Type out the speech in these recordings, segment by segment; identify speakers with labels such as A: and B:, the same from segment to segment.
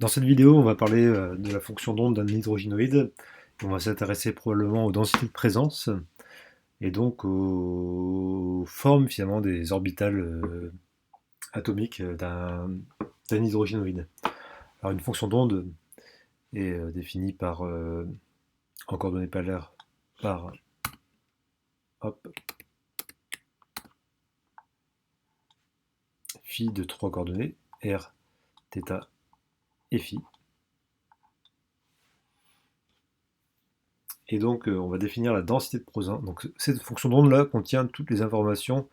A: Dans cette vidéo, on va parler de la fonction d'onde d'un hydrogénoïde. On va s'intéresser probablement aux densités de présence et donc aux formes finalement des orbitales atomiques d'un hydrogénoïde. Alors une fonction d'onde est définie par, en coordonnées polaires par hop, phi de trois coordonnées, r, θ et phi. Et donc on va définir la densité de présence. Donc cette fonction d'onde là contient toutes les informations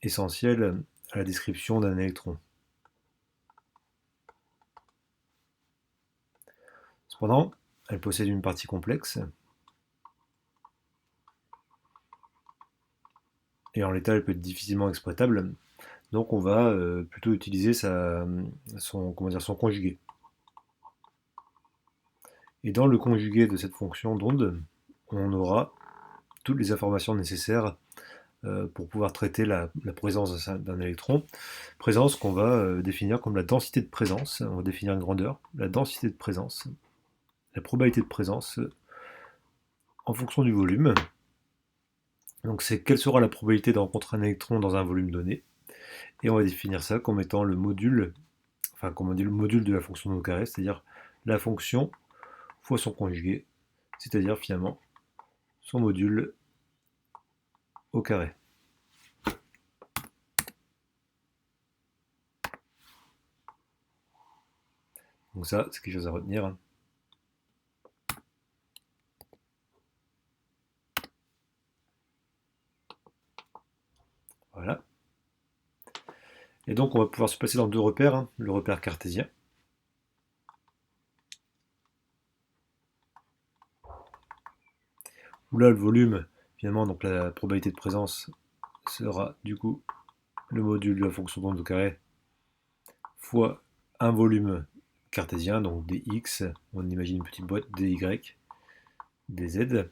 A: essentielles à la description d'un électron. Cependant, elle possède une partie complexe, et en l'état elle peut être difficilement exploitable, donc on va plutôt utiliser son conjugué. Et dans le conjugué de cette fonction d'onde, on aura toutes les informations nécessaires pour pouvoir traiter la présence d'un électron, présence qu'on va définir comme la densité de présence. On va définir une grandeur, la densité de présence, la probabilité de présence en fonction du volume. Donc c'est quelle sera la probabilité de rencontrer un électron dans un volume donné. Et on va définir ça comme étant le module, enfin comme on dit le module de la fonction d'onde au carré, c'est-à-dire la fonction fois son conjugué, c'est-à-dire finalement son module au carré. Donc ça, c'est quelque chose à retenir. Voilà. Et donc on va pouvoir se passer dans deux repères, le repère cartésien, où là le volume, finalement, donc la probabilité de présence sera du coup le module de la fonction d'onde au carré fois un volume cartésien, donc dx, on imagine une petite boîte, dy, dz.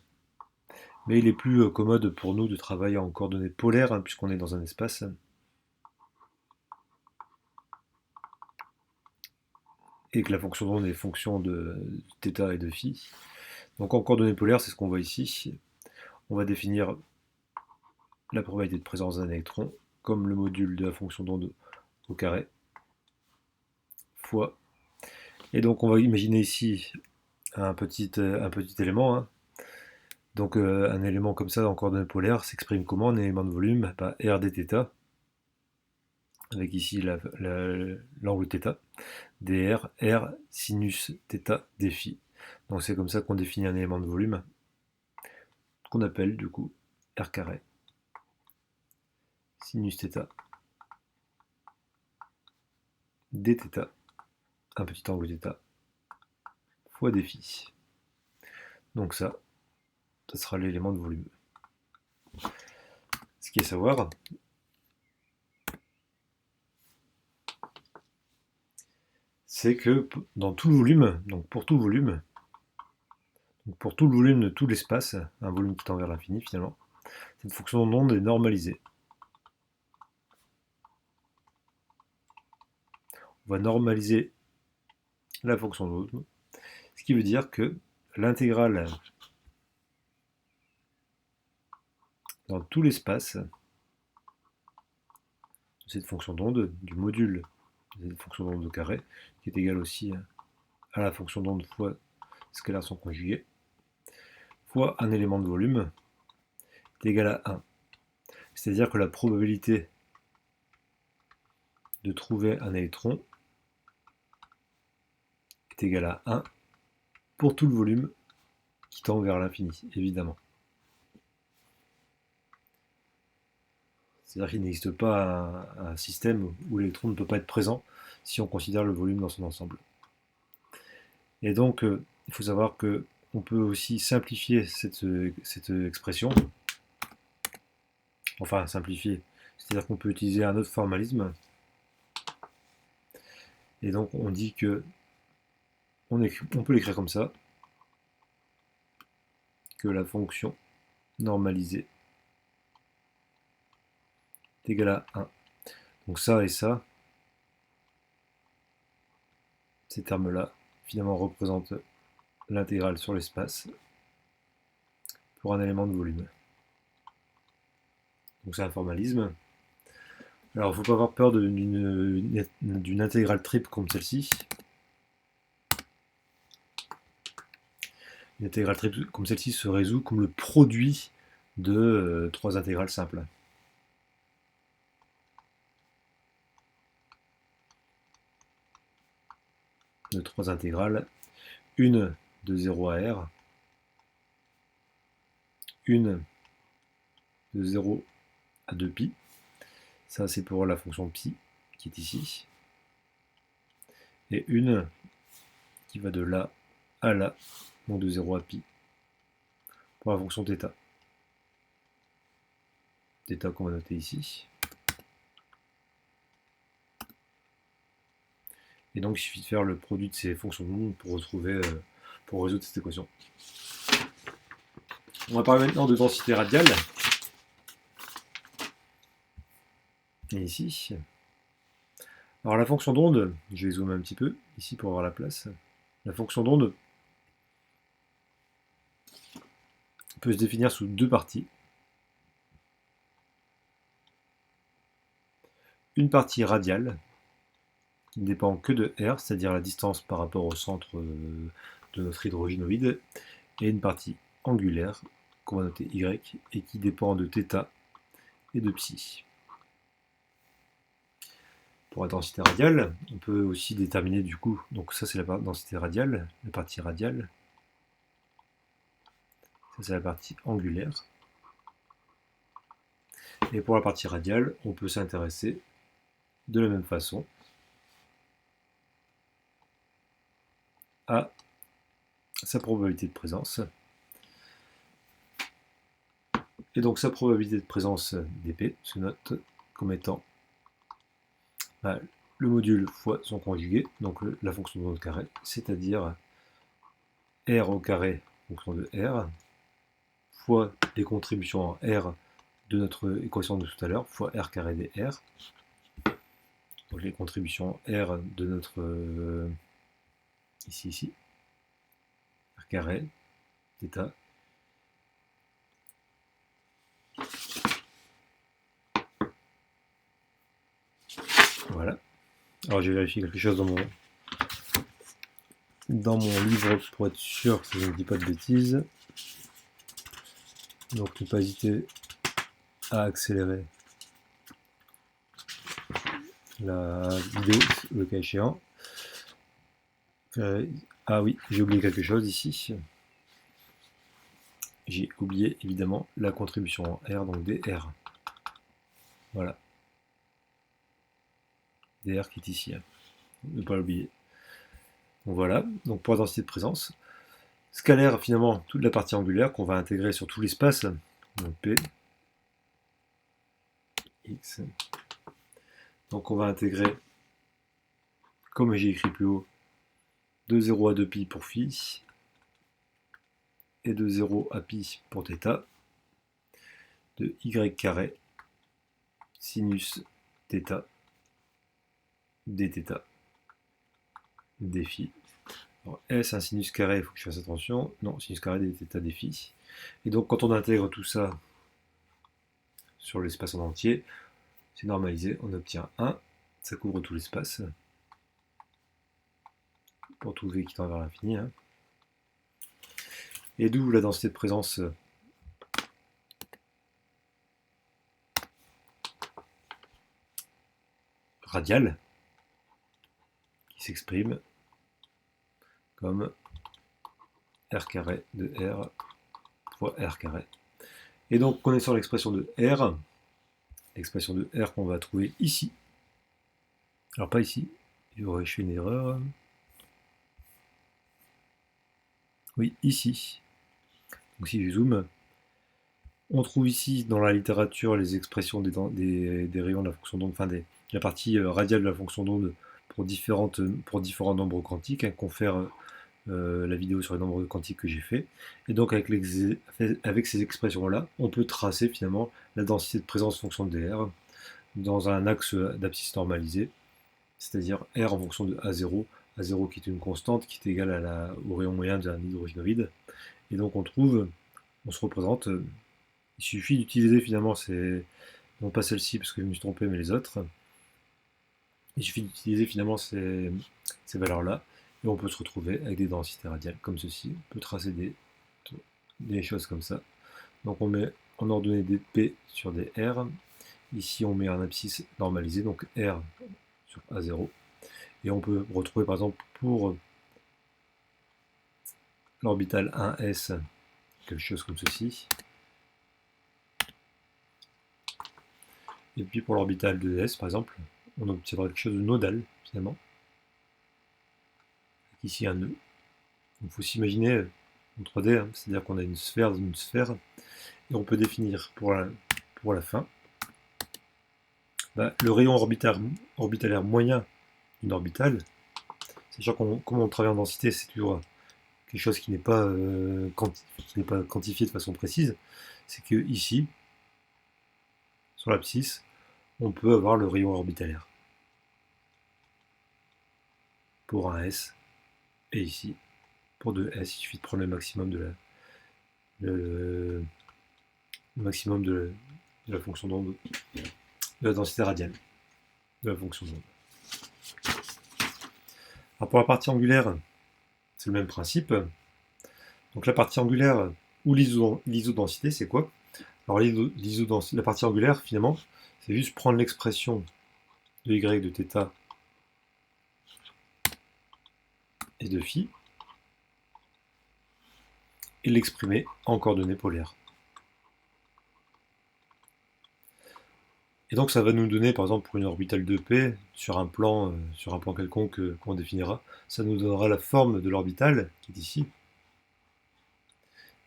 A: Mais il est plus commode pour nous de travailler en coordonnées polaires, puisqu'on est dans un espace. Et que la fonction d'onde est fonction de θ et de phi. Donc en coordonnées polaires, c'est ce qu'on voit ici. On va définir la probabilité de présence d'un électron comme le module de la fonction d'onde au carré fois. Et donc on va imaginer ici un petit élément. Donc un élément comme ça en coordonnées polaires s'exprime comment? Un élément de volume, r dθ, avec ici l'angle θ, dr, r sinus θ dφ. Donc c'est comme ça qu'on définit un élément de volume, qu'on appelle du coup r carré, sinus θ, dθ, un petit angle θ, fois dφ. Donc ça sera l'élément de volume. Ce qui est à savoir, c'est que dans tout le volume, donc pour tout le volume de tout l'espace, un volume qui tend vers l'infini finalement, cette fonction d'onde est normalisée. On va normaliser la fonction d'onde, ce qui veut dire que l'intégrale dans tout l'espace de cette fonction d'onde, du module de cette fonction d'onde au carré, qui est égal aussi à la fonction d'onde fois scalaire son conjugué, fois un élément de volume, est égal à 1. C'est-à-dire que la probabilité de trouver un électron est égale à 1 pour tout le volume qui tend vers l'infini, évidemment. C'est-à-dire qu'il n'existe pas un système où l'électron ne peut pas être présent si on considère le volume dans son ensemble. Et donc, il faut savoir qu'on peut aussi simplifier cette expression. Enfin, simplifier. C'est-à-dire qu'on peut utiliser un autre formalisme. Et donc, on dit que on peut l'écrire comme ça, que la fonction normalisée égal à 1. Donc ça et ça, ces termes-là, finalement représentent l'intégrale sur l'espace pour un élément de volume. Donc c'est un formalisme. Alors il ne faut pas avoir peur d'une intégrale triple comme celle-ci. Une intégrale triple comme celle-ci se résout comme le produit de trois intégrales simples. De trois intégrales, une de 0 à R, une de 0 à 2π, ça c'est pour la fonction π qui est ici, et une qui va de là à là, donc de 0 à π, pour la fonction θ. Θ qu'on va noter ici. Et donc il suffit de faire le produit de ces fonctions d'onde pour résoudre cette équation. On va parler maintenant de densité radiale. Et ici. Alors la fonction d'onde, je vais zoomer un petit peu ici pour avoir la place. La fonction d'onde peut se définir sous deux parties. Une partie radiale, qui ne dépend que de R, c'est-à-dire la distance par rapport au centre de notre hydrogénoïde, et une partie angulaire, qu'on va noter Y, et qui dépend de θ et de ψ. Pour la densité radiale, on peut aussi déterminer du coup, donc ça c'est la densité radiale, la partie radiale, ça c'est la partie angulaire. Et pour la partie radiale, on peut s'intéresser de la même façon à sa probabilité de présence. Et donc sa probabilité de présence dp se note comme étant le module fois son conjugué, donc la fonction d'onde carré, c'est-à-dire R au carré, fonction de R, fois les contributions en R de notre équation de tout à l'heure, fois R carré dr. Donc les contributions R de notre... ici, R carré, θ. Voilà. Alors j'ai vérifié quelque chose dans mon livre pour être sûr que je ne dis pas de bêtises. Donc ne pas hésiter à accélérer la vidéo le cas échéant. Ah oui, j'ai oublié quelque chose ici. J'ai oublié évidemment la contribution en R, donc dr. Voilà. dr qui est ici. Ne pas l'oublier. Donc voilà, donc pour la densité de présence. Scalaire, finalement, toute la partie angulaire qu'on va intégrer sur tout l'espace. Donc P, X. Donc on va intégrer, comme j'ai écrit plus haut, de 0 à 2π pour phi, et de 0 à π pour θ, de y carré, sinus θ, dθ, dφ. Alors, S, un sinus carré, il faut que je fasse attention. Non, sinus carré dθ dφ. Et donc quand on intègre tout ça sur l'espace en entier, c'est normalisé, on obtient 1, ça couvre tout l'espace, pour tout V qui tend vers l'infini. Hein. Et d'où la densité de présence radiale, qui s'exprime comme R carré de R fois R carré. Et donc, connaissant l'expression de R qu'on va trouver ici. Alors pas ici, j'aurais fait une erreur. Oui, ici. Donc si je zoome, on trouve ici dans la littérature les expressions des rayons de la fonction d'onde, enfin la partie radiale de la fonction d'onde pour différents nombres quantiques, hein, confère la vidéo sur les nombres quantiques que j'ai fait. Et donc avec ces expressions-là, on peut tracer finalement la densité de présence fonction de dr. dans un axe d'abscisse normalisé, c'est-à-dire R en fonction de A0, A0 qui est une constante qui est égale au rayon moyen d'un hydrogénoïde. Et donc on se représente, il suffit d'utiliser finalement non pas celle-ci parce que je me suis trompé, mais les autres. Il suffit d'utiliser finalement ces valeurs-là, et on peut se retrouver avec des densités radiales comme ceci. On peut tracer des choses comme ça. Donc on met en ordonnée des P sur des R. Ici on met un abscisse normalisé, donc R sur A0. Et on peut retrouver par exemple pour l'orbital 1s quelque chose comme ceci. Et puis pour l'orbital 2s par exemple, on obtiendra quelque chose de nodal finalement. Ici un nœud. Il faut s'imaginer en 3D, hein, c'est-à-dire qu'on a une sphère dans une sphère, et on peut définir pour la fin le rayon orbitalaire moyen d'une orbitale. Sachant comme on travaille en densité, c'est toujours quelque chose qui n'est pas quantifié de façon précise. C'est que ici, sur l'abscisse, on peut avoir le rayon orbitalaire pour un S, et ici, pour 2S, il suffit de prendre le maximum le maximum de la fonction d'onde, de la densité radiale de la fonction d'onde. Alors pour la partie angulaire, c'est le même principe. Donc la partie angulaire ou l'isodensité, c'est quoi? Alors la partie angulaire, finalement, c'est juste prendre l'expression de y de θ et de phi et l'exprimer en coordonnées polaires. Et donc ça va nous donner, par exemple, pour une orbitale 2p, sur un plan quelconque qu'on définira, ça nous donnera la forme de l'orbitale, qui est ici,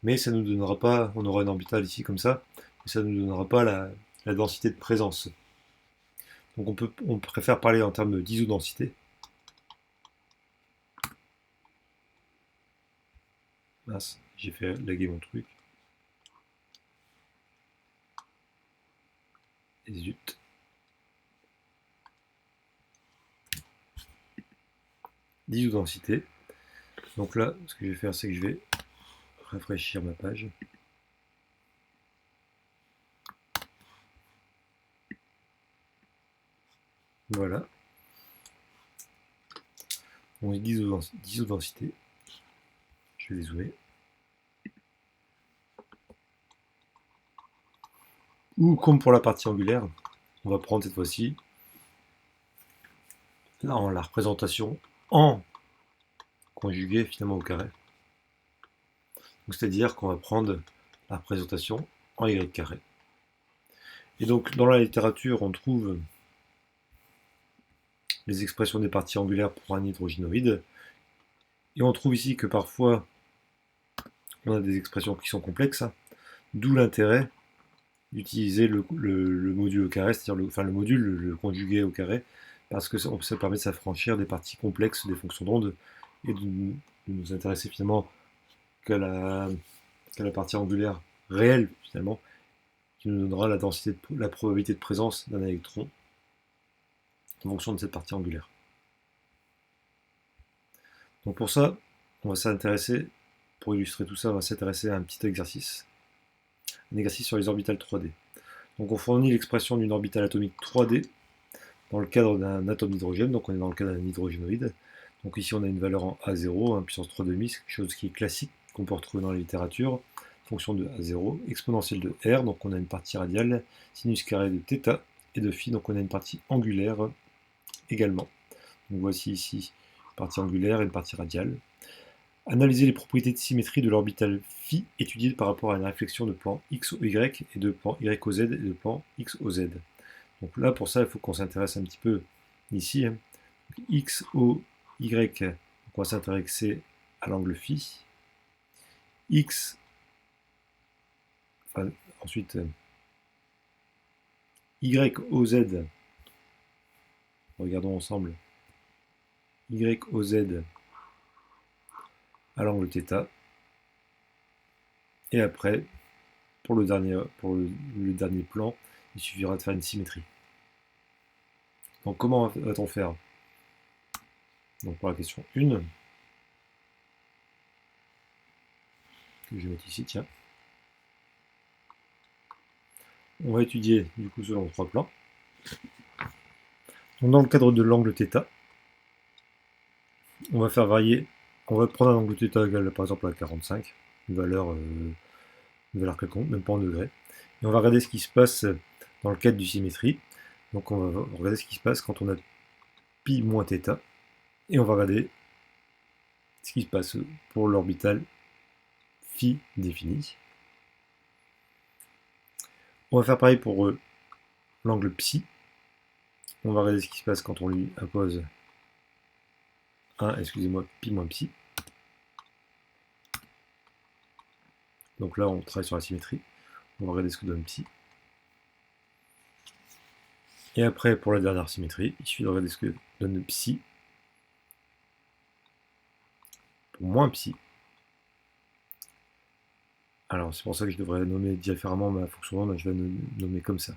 A: mais ça nous donnera pas, on aura une orbitale ici comme ça, mais ça ne nous donnera pas la densité de présence. Donc on préfère parler en termes d'isodensité. Mince, j'ai fait laguer mon truc. Et zut. D'isodensité. Donc là, ce que je vais faire, c'est que je vais rafraîchir ma page. Voilà. Donc d'isodensité. Je vais dézoomer. Ou comme pour la partie angulaire, on va prendre cette fois-ci la représentation en conjugué finalement au carré. C'est-à-dire qu'on va prendre la représentation en y carré. Et donc dans la littérature, on trouve les expressions des parties angulaires pour un hydrogénoïde. Et on trouve ici que parfois on a des expressions qui sont complexes, d'où l'intérêt d'utiliser le module au carré, c'est-à-dire le module, le conjugué au carré, parce que ça permet de s'affranchir des parties complexes des fonctions d'onde et de nous intéresser finalement qu'à la partie angulaire réelle finalement, qui nous donnera la probabilité de présence d'un électron en fonction de cette partie angulaire. Donc pour ça, on va s'intéresser, pour illustrer tout ça, on va s'intéresser à un petit exercice. Un exercice sur les orbitales 3D. Donc on fournit l'expression d'une orbitale atomique 3D dans le cadre d'un atome d'hydrogène, donc on est dans le cadre d'un hydrogénoïde. Donc ici on a une valeur en A0, puissance 3,5, c'est quelque chose qui est classique, qu'on peut retrouver dans la littérature, fonction de A0, exponentielle de R, donc on a une partie radiale, sinus carré de θ et de phi, donc on a une partie angulaire également. Donc voici ici une partie angulaire et une partie radiale. Analyser les propriétés de symétrie de l'orbital phi étudiée par rapport à une réflexion de plan x au y et de plan y au z et de plan x au z. Donc là, pour ça, il faut qu'on s'intéresse un petit peu ici. X, O, Y, donc on va s'intéresser à l'angle phi. X, enfin, ensuite, Y, O, Z, regardons ensemble. Y, O, Z, à l'angle θ. Et après, pour le dernier plan, il suffira de faire une symétrie. Donc comment va-t-on faire? Donc pour la question 1, que je vais mettre ici, tiens. On va étudier du coup selon 3 plans. Donc dans le cadre de l'angle θ, on va faire varier, on va prendre un angle θ égal par exemple à 45, une valeur quelconque, même pas en degrés. Et on va regarder ce qui se passe dans le cadre du symétrie. Donc on va regarder ce qui se passe quand on a pi moins θ. Et on va regarder ce qui se passe pour l'orbital phi défini. On va faire pareil pour l'angle psi. On va regarder ce qui se passe quand on lui impose pi moins psi. Donc là, on travaille sur la symétrie. On va regarder ce que donne psi. Et après, pour la dernière symétrie, il suffit de regarder ce que donne psi pour moins psi. Alors, c'est pour ça que je devrais nommer différemment ma fonction d'onde. Je vais nommer comme ça.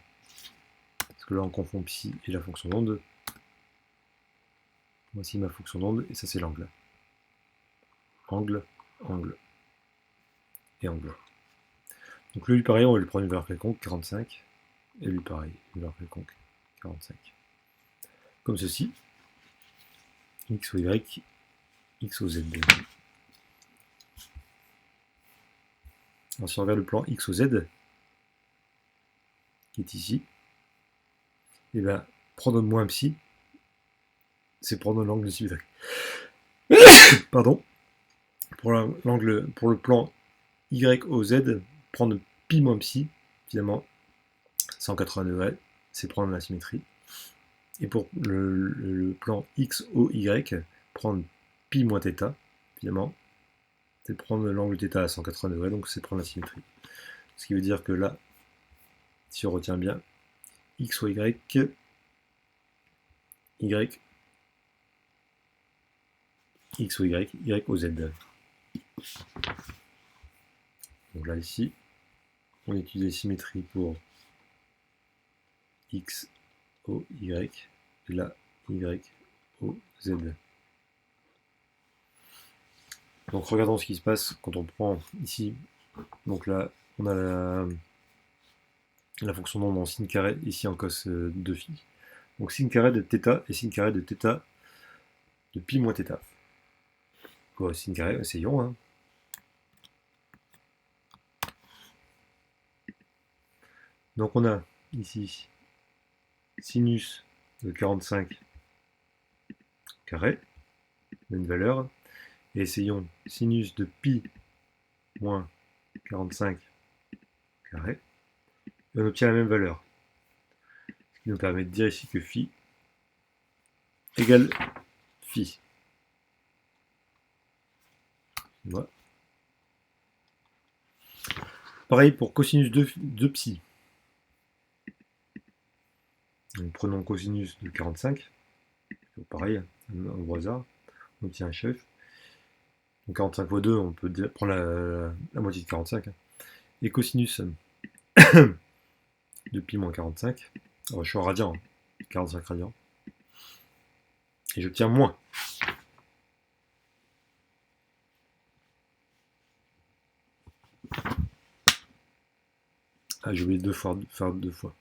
A: Parce que là, on confond psi et la fonction d'onde. Voici ma fonction d'onde, et ça, c'est l'angle. Angle, angle, et angle. Donc lui, pareil, on va lui prendre une valeur quelconque, 45. Et lui, pareil, une valeur quelconque, 45. Comme ceci. X au Y, X au Z. Alors si on regarde le plan X au Z, qui est ici, et bien prendre moins psi, c'est prendre l'angle de symétrie. Pardon. Pour le plan Y au Z, prendre pi moins psi, finalement, 180 degrés, c'est prendre la symétrie. Et pour le plan X au Y, prendre pi moins θ, finalement, c'est prendre l'angle θ à 180 degrés, donc c'est prendre la symétrie. Ce qui veut dire que là, si on retient bien, X au Y, Y, X au Y, Y au Z. Donc là, ici, on utilise les symétries pour X au Y, et là, Y au Z. Donc regardons ce qui se passe quand on prend ici, donc là, on a la fonction d'onde en sin carré, ici en cos de phi. Donc sin carré de θ et sin carré de θ de pi moins θ. Bon, sin carré, essayons. Hein. Donc on a ici sinus de 45 carré, même valeur, et essayons sinus de pi moins 45 carré, et on obtient la même valeur. Ce qui nous permet de dire ici que phi égale phi. Voilà. Pareil pour cosinus de psi. Donc, prenons cosinus de 45, pareil, au hasard, on obtient un chef. Donc 45 fois 2, on peut prendre la moitié de 45. Hein. Et cosinus de pi moins 45, alors, je suis en radian, hein, 45 radians, et j'obtiens moins. Ah, j'ai oublié de faire deux fois.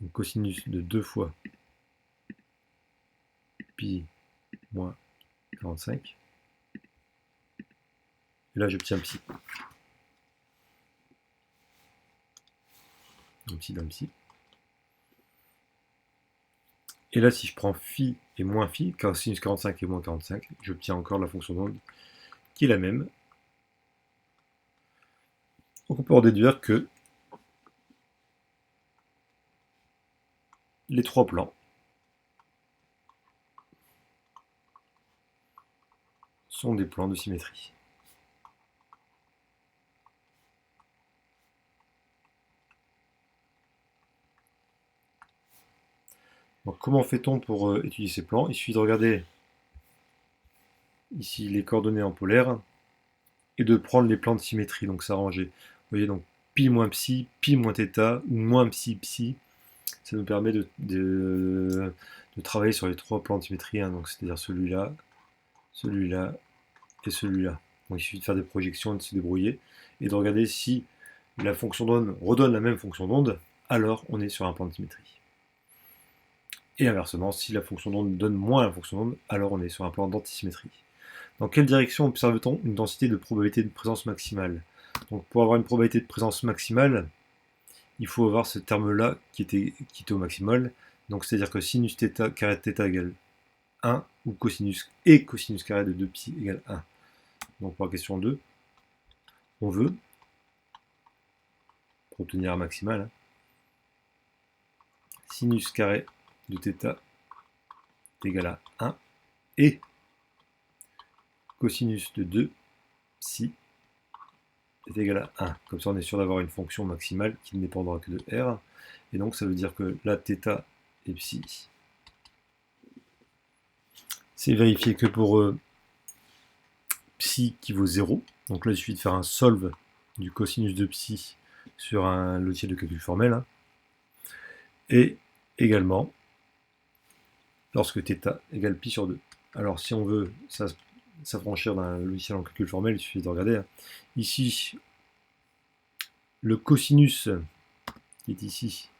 A: Donc cosinus de 2 fois pi moins 45. Et là, j'obtiens psi. Donc psi dans psi. Et là, si je prends phi et moins phi, cosinus 45 et moins 45, j'obtiens encore la fonction d'onde qui est la même. Donc on peut en déduire que les trois plans sont des plans de symétrie. Donc comment fait-on pour étudier ces plans? Il suffit de regarder ici les coordonnées en polaire et de prendre les plans de symétrie, donc s'arranger. Vous voyez donc pi moins psi, pi moins θ, ou moins psi psi, ça nous permet de travailler sur les trois plans de symétrie, hein, donc c'est-à-dire celui-là, celui-là et celui-là. Donc il suffit de faire des projections et de se débrouiller, et de regarder si la fonction d'onde redonne la même fonction d'onde, alors on est sur un plan de symétrie. Et inversement, si la fonction d'onde donne moins la fonction d'onde, alors on est sur un plan d'antisymétrie. Dans quelle direction observe-t-on une densité de probabilité de présence maximale? Donc pour avoir une probabilité de présence maximale, il faut avoir ce terme-là qui était au maximal. Donc c'est-à-dire que sinus θ carré de θ égale 1, ou cosinus carré de 2π égale 1. Donc pour la question 2, on veut, pour obtenir un maximal, hein, sinus carré de θ est égal à 1 et cosinus de 2 psi est égal à 1. Comme ça, on est sûr d'avoir une fonction maximale qui ne dépendra que de R. Et donc, ça veut dire que là, θ et psi, c'est vérifié que pour psi qui vaut 0. Donc là, il suffit de faire un solve du cosinus de psi sur un logiciel de calcul formel. Hein. Et également, lorsque θ égale pi sur 2. Alors, si on veut s'affranchir d'un logiciel en calcul formel, il suffit de regarder. Hein. Ici, le cosinus qui est ici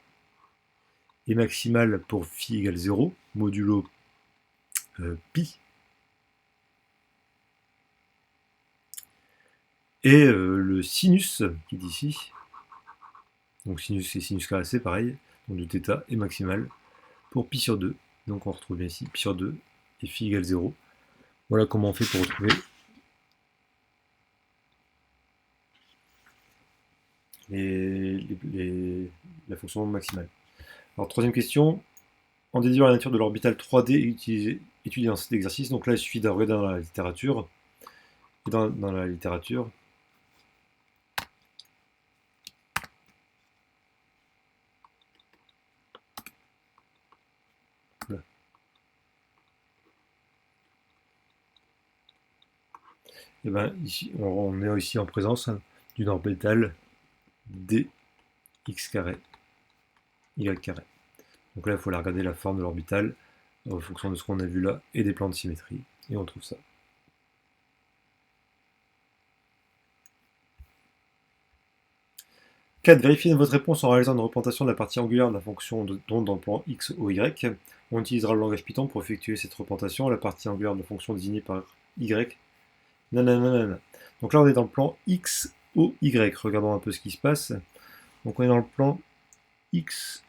A: est maximal pour phi égale 0, modulo pi. Et le sinus qui est ici, donc sinus et sinus carré, c'est pareil, donc de θ est maximal pour pi sur 2. Donc on retrouve bien ici pi sur 2 et phi égale 0. Voilà comment on fait pour retrouver la fonction maximale. Alors troisième question, en déduisant la nature de l'orbital 3D étudiée dans cet exercice, donc là il suffit de regarder dans la littérature, et dans la littérature, et ben ici on est ici en présence d'une orbitale dx carré y carré. Donc là il faut regarder la forme de l'orbitale en fonction de ce qu'on a vu là et des plans de symétrie, et on trouve ça. 4. Vérifiez votre réponse en réalisant une représentation de la partie angulaire de la fonction d'onde dans le plan x ou y. On utilisera le langage Python pour effectuer cette représentation. La partie angulaire de la fonction désignée par y. Nanana. Donc là, on est dans le plan x ou y. Regardons un peu ce qui se passe. Donc on est dans le plan x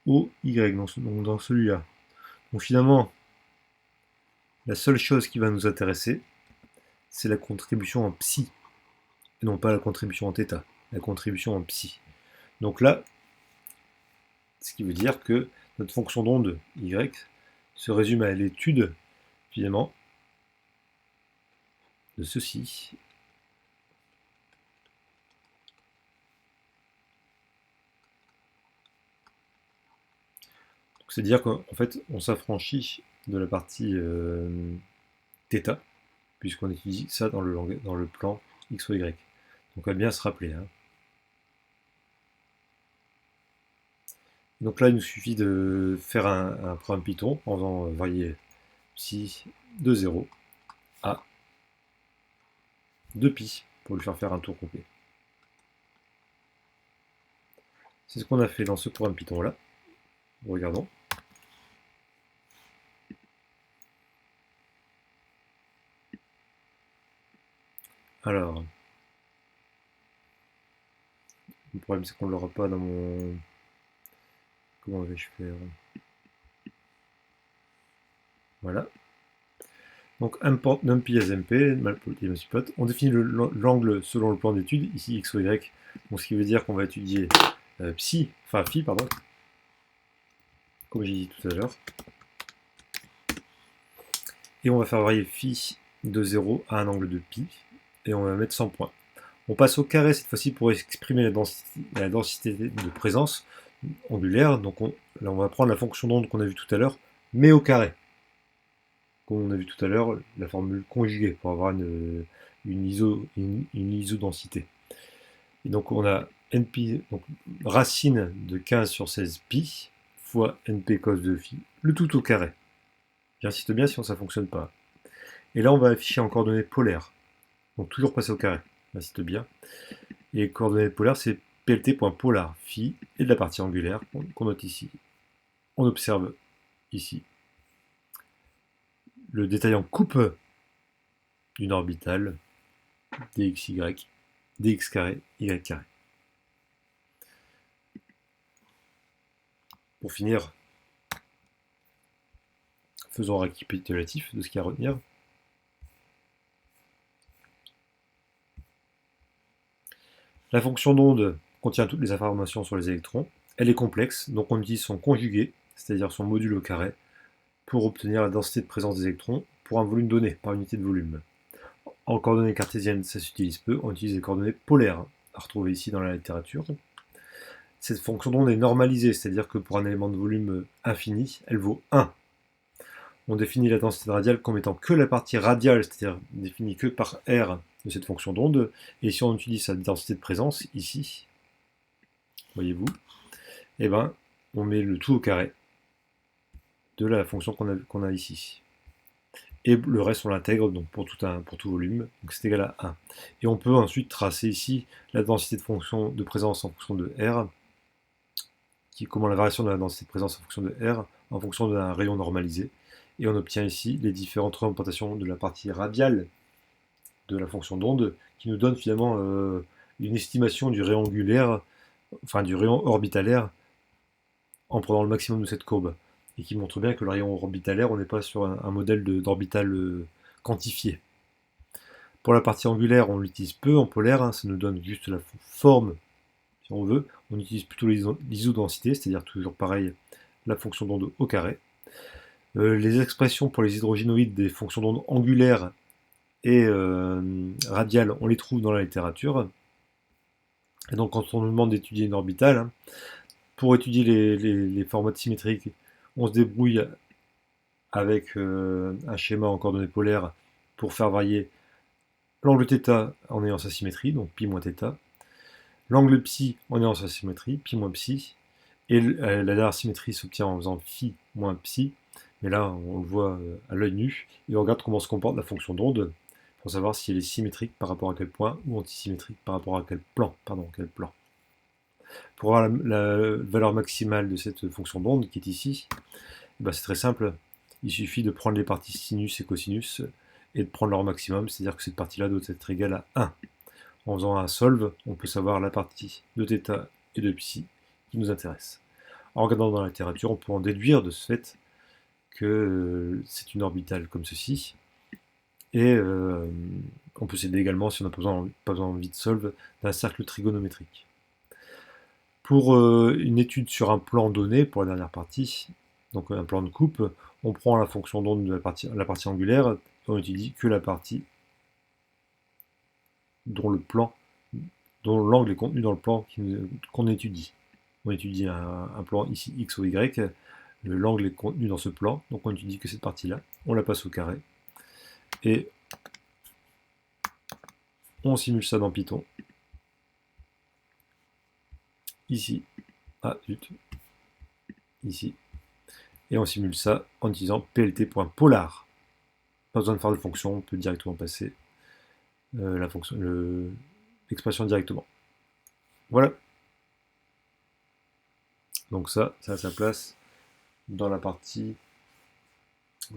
A: ou y, donc dans celui-là. Donc finalement, la seule chose qui va nous intéresser, c'est la contribution en psi, et non pas la contribution en θ, la contribution en psi. Donc là, ce qui veut dire que notre fonction d'onde y se résume à l'étude, finalement, de ceci. C'est-à-dire qu'en fait, on s'affranchit de la partie θ, puisqu'on étudie ça dans le plan x ou y. Donc on va bien se rappeler. Hein. Donc là, il nous suffit de faire un programme Python en faisant varier psi de 0 à 2π pour lui faire un tour complet. C'est ce qu'on a fait dans ce programme Python là. Regardons. Alors, le problème c'est qu'on ne l'aura pas dans mon... Comment vais-je faire? Voilà. Donc import numpy as mp, multiplote. On définit l'angle selon le plan d'étude, ici x ou y. Donc ce qui veut dire qu'on va étudier phi, pardon, comme j'ai dit tout à l'heure. Et on va faire varier phi de 0 à un angle de pi, et on va mettre 100 points. On passe au carré cette fois-ci pour exprimer la densité de présence angulaire. Donc là on va prendre la fonction d'onde qu'on a vue tout à l'heure, mais au carré. Comme on a vu tout à l'heure, la formule conjuguée pour avoir une isodensité. Et donc on a np, donc racine de 15 sur 16 pi, fois np cos de phi, le tout au carré. J'insiste bien, sinon ça ne fonctionne pas. Et là, on va afficher en coordonnées polaires. Donc toujours passer au carré. J'insiste bien. Et coordonnées polaires, c'est plt.polar, phi, et de la partie angulaire qu'on note ici. On observe ici le détail en coupe d'une orbitale dxy, dx carré, y carré. Pour finir, faisons un récapitulatif de ce qu'il y a à retenir. La fonction d'onde contient toutes les informations sur les électrons. Elle est complexe, donc on utilise son conjugué, c'est-à-dire son module au carré, pour obtenir la densité de présence des électrons pour un volume donné, par unité de volume. En coordonnées cartésiennes, ça s'utilise peu, on utilise les coordonnées polaires, à retrouver ici dans la littérature. Cette fonction d'onde est normalisée, c'est-à-dire que pour un élément de volume infini, elle vaut 1. On définit la densité radiale comme étant que la partie radiale, c'est-à-dire définie que par R de cette fonction d'onde, et si on utilise sa densité de présence, ici, voyez-vous, eh ben, on met le tout au carré de la fonction qu'on a ici. Et le reste, on l'intègre donc pour tout volume, donc c'est égal à 1. Et on peut ensuite tracer ici la densité de fonction de présence en fonction de R, comment la variation de la densité de présence en fonction de R, en fonction d'un rayon normalisé. Et on obtient ici les différentes représentations de la partie radiale de la fonction d'onde, qui nous donne finalement une estimation du rayon angulaire, enfin du rayon orbitalaire, en prenant le maximum de cette courbe. Et qui montre bien que le rayon orbitalaire, on n'est pas sur un modèle d'orbital quantifié. Pour la partie angulaire, on l'utilise peu en polaire, hein, ça nous donne juste la forme, si on veut. On utilise plutôt l'isodensité, c'est-à-dire toujours pareil, la fonction d'onde au carré. Les expressions pour les hydrogénoïdes des fonctions d'onde angulaires et radiales, on les trouve dans la littérature. Et donc quand on nous demande d'étudier une orbitale, hein, pour étudier les formats symétriques, on se débrouille avec un schéma en coordonnées polaires pour faire varier l'angle θ en ayant sa symétrie, donc pi moins θ, l'angle psi en ayant sa symétrie, pi moins psi, et la dernière symétrie s'obtient en faisant phi moins psi, mais là on le voit à l'œil nu, et on regarde comment se comporte la fonction d'onde, pour savoir si elle est symétrique par rapport à quel point, ou antisymétrique par rapport à quel plan. Pour avoir la valeur maximale de cette fonction d'onde qui est ici, ben c'est très simple, il suffit de prendre les parties sinus et cosinus et de prendre leur maximum, c'est-à-dire que cette partie-là doit être égale à 1. En faisant un solve, on peut savoir la partie de θ et de psi qui nous intéresse. En regardant dans la littérature, on peut en déduire de ce fait que c'est une orbitale comme ceci, et on peut s'aider également, si on n'a pas besoin de solve, d'un cercle trigonométrique. Pour une étude sur un plan donné, pour la dernière partie, donc un plan de coupe, on prend la fonction d'onde de la partie angulaire, et on étudie que la partie dont l'angle est contenu dans le plan qu'on étudie. On étudie un plan ici x ou y, l'angle est contenu dans ce plan, donc on étudie que cette partie-là, on la passe au carré, et on simule ça dans Python. Ici, ici, et on simule ça en utilisant plt.polar. Pas besoin de faire de fonction, on peut directement passer l'expression directement. Voilà. Donc ça a sa place dans la partie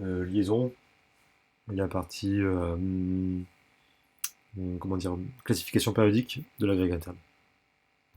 A: liaison, et la partie classification périodique de l'agrégé interne.